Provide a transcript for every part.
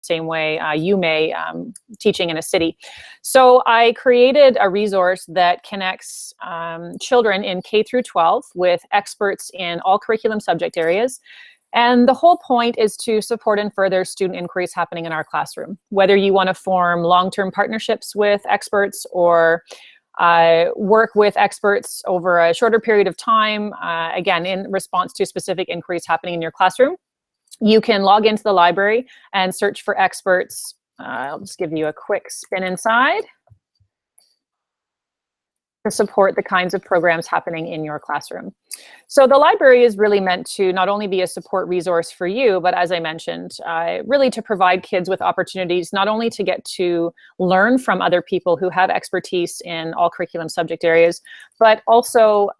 same way you may, teaching in a city. So I created a resource that connects children in K through 12 with experts in all curriculum subject areas. And the whole point is to support and further student inquiries happening in our classroom. Whether you want to form long-term partnerships with experts or work with experts over a shorter period of time, again, in response to specific inquiries happening in your classroom, you can log into the library and search for experts. I'll just give you a quick spin inside to support the kinds of programs happening in your classroom. So the library is really meant to not only be a support resource for you, but as I mentioned, really to provide kids with opportunities not only to get to learn from other people who have expertise in all curriculum subject areas, but also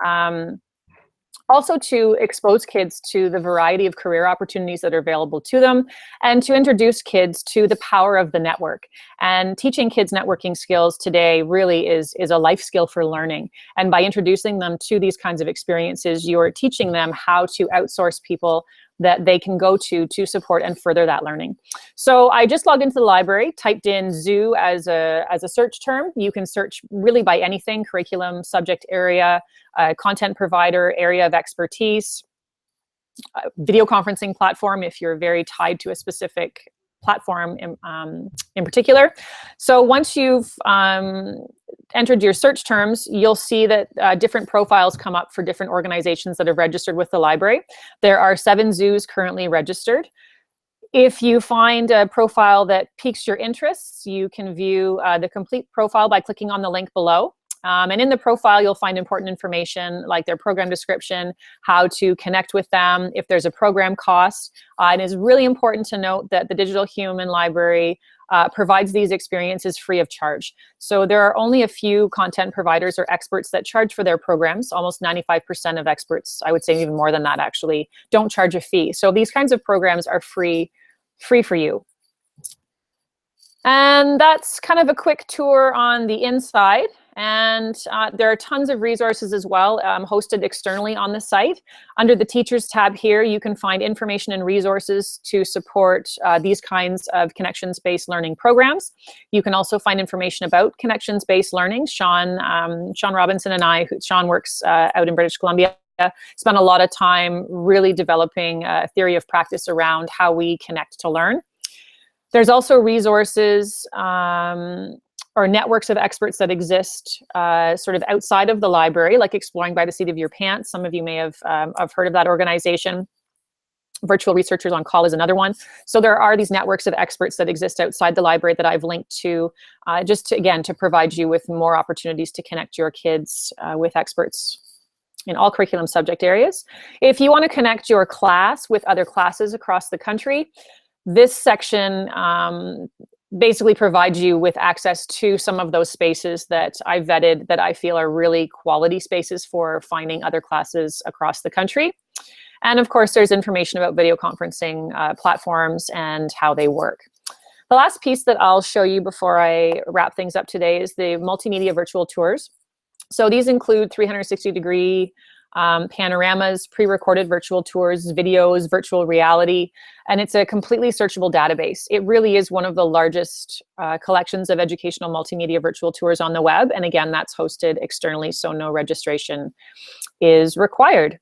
to expose kids to the variety of career opportunities that are available to them, and to introduce kids to the power of the network. And teaching kids networking skills today really is a life skill for learning. And by introducing them to these kinds of experiences, you're teaching them how to outsource people that they can go to support and further that learning. So I just logged into the library, typed in zoo as a search term. You can search really by anything: curriculum, subject area, content provider, area of expertise, video conferencing platform if you're very tied to a specific platform in particular. So once you've entered your search terms, you'll see that different profiles come up for different organizations that have registered with the library. There are 7 zoos currently registered. If you find a profile that piques your interests, you can view the complete profile by clicking on the link below. And in the profile, you'll find important information like their program description, how to connect with them, if there's a program cost. It is really important to note that the Digital Human Library provides these experiences free of charge. So there are only a few content providers or experts that charge for their programs. Almost 95% of experts, I would say even more than that actually, don't charge a fee. So these kinds of programs are free for you. And that's kind of a quick tour on the inside. And there are tons of resources as well hosted externally on the site. Under the Teachers tab here, you can find information and resources to support these kinds of connections-based learning programs. You can also find information about connections-based learning. Sean Robinson and I, Sean works out in British Columbia, spent a lot of time really developing a theory of practice around how we connect to learn. There's also resources or networks of experts that exist sort of outside of the library, like Exploring by the Seat of Your Pants. Some of you may have heard of that organization. Virtual Researchers on Call is another one. So there are these networks of experts that exist outside the library that I've linked to, just to, again, to provide you with more opportunities to connect your kids with experts in all curriculum subject areas. If you want to connect your class with other classes across the country, this section basically provides you with access to some of those spaces that I vetted that I feel are really quality spaces for finding other classes across the country. And of course, there's information about video conferencing platforms and how they work. The last piece that I'll show you before I wrap things up today is the multimedia virtual tours. So these include 360-degree panoramas, pre-recorded virtual tours, videos, virtual reality, and it's a completely searchable database. It really is one of the largest collections of educational multimedia virtual tours on the web, and again, that's hosted externally, so no registration is required.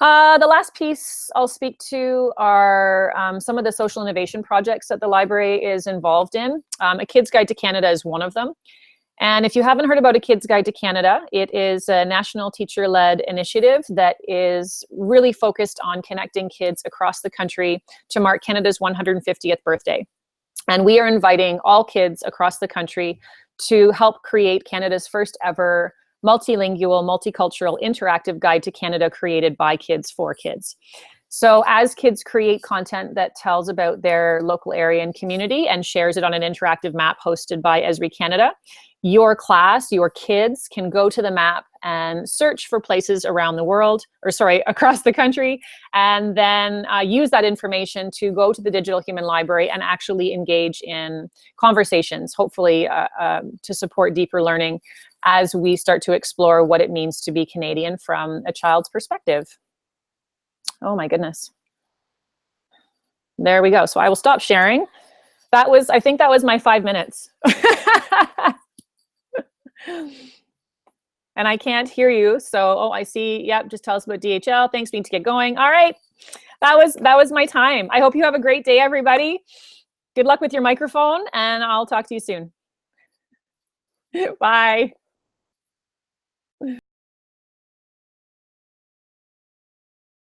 The last piece I'll speak to are some of the social innovation projects that the library is involved in. A Kid's Guide to Canada is one of them. And if you haven't heard about A Kid's Guide to Canada, it is a national teacher-led initiative that is really focused on connecting kids across the country to mark Canada's 150th birthday. And we are inviting all kids across the country to help create Canada's first ever multilingual, multicultural, interactive guide to Canada created by kids for kids. So as kids create content that tells about their local area and community and shares it on an interactive map hosted by Esri Canada, your class, your kids can go to the map and search for places around the world, or sorry, across the country, and then use that information to go to the Digital Human Library and actually engage in conversations, hopefully to support deeper learning as we start to explore what it means to be Canadian from a child's perspective. Oh my goodness. There we go. So I will stop sharing I think that was my 5 minutes. And I can't hear you. So, oh, I see. Yep. Just tell us about DHL. Thanks, we need to get going. All right. That was my time. I hope you have a great day, everybody. Good luck with your microphone, and I'll talk to you soon. Bye.